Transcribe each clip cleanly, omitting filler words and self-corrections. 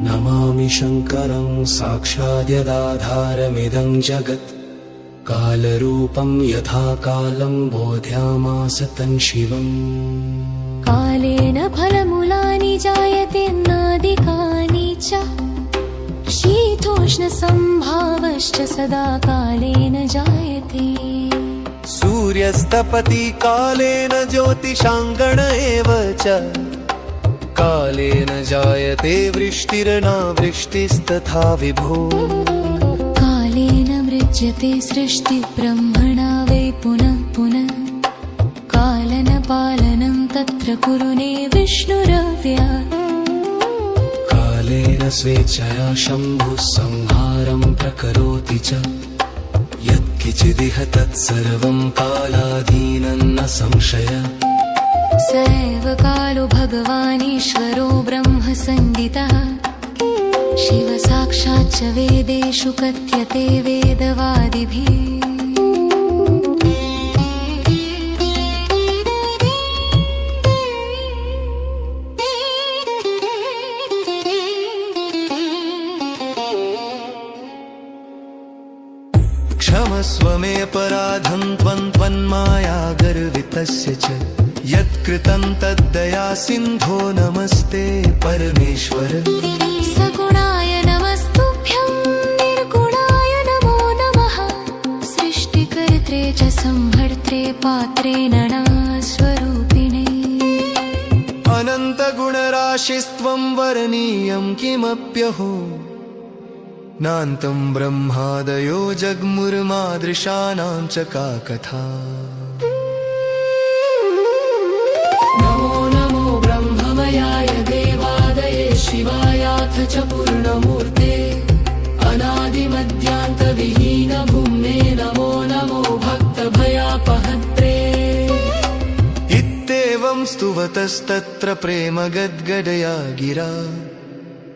नमामि शङ्करं साक्षाद्यदाधारमिदं जगत् कालरूपं यथा कालं बोध्यामास तं शिवम् कालेन फलमूलानि जायतेऽन्नादिकानि च शीतोष्णसम्भावश्च सदा कालेन जायते सूर्यस्तपति कालेन ज्योतिषाङ्गण एव च कालेन जायते वृष्टिरनावृष्टिस्तथा विभो कालेन मृज्यते सृष्टिब्रह्मणा वै पुनः पुनः कालन पालनं तत्र कुरुने विष्णुरव्यात् कालेन स्वेच्छया शम्भुः संहारं प्रकरोति च यत्किचिदिह तत्सर्वं कालाधीनं न संशय स एव कालो भगवानीश्वरो ब्रह्म संगितः शिव साक्षाच्च वेदेषु कथ्यते वेदवादिभिः क्षमस्व मे अपराधं त्वन्माया गर्वितस्य च यत्कृतं तद्दया सिन्धो नमस्ते परमेश्वर सगुणाय नमस्तुभ्यं निर्गुणाय नमो नमः सृष्टिकर्त्रे च संहर्त्रे पात्रे नणास्वरूपिणे अनन्तगुणराशिस्त्वं वरणीयं किमप्यहो नान्तं ब्रह्मादयो जग्मुर्मादृशानां च का कथा नमो नमो ब्रह्ममयाय देवादये शिवायाथ च पूर्णमूर्ते अनादिमध्यान्तविहीन भूम्ने नमो नमो भक्तभयापहत्रे इत्येवं स्तुवतस्तत्र प्रेमगद्गदया गिरा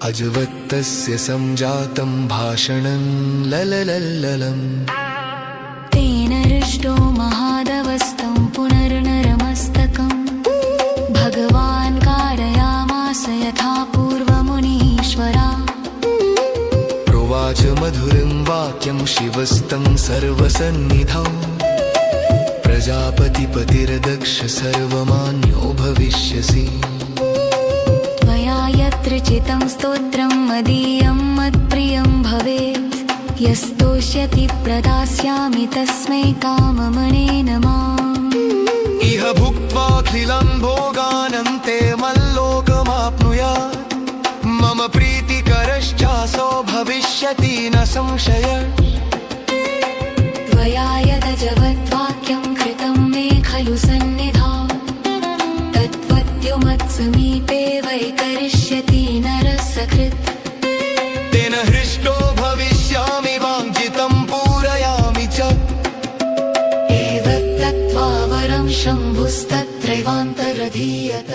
अजवत्तस्य संजातं भाषणं लललल्ललम् तेन हृष्टो महादवस्तं पुनर्नरमस्तकम् भगवान् कारयामास यथा पूर्वमुनीश्वरा प्रोवाच मधुरं वाक्यं शिवस्तं सर्वसन्निधौ प्रजापतिपतिर्दक्ष सर्वमान्यो भविष्यसि त्वया यत्र चितं स्तोत्रं मदीयं मत्प्रियं भवेत् यस्तोष्यति प्रदास्यामि तस्मै काममनेन माम् इह भुक्त्वाखिलं भोगानन्ते मल्लोकमाप्नुयात् मम प्रीतिकरश्चासो भविष्यति न संशय त्वया यदजवद्वाक्यं कृतं मे खलु सन्निधा तद्वद्युमत्समीपे वै करिष्यति नरः सकृत् तेन हृष्टो भविष्यामि वाञ्छितं पूरयामि च एतत् तत्त्वा वरं शम्भुस्तत्रैवान्तरधीयत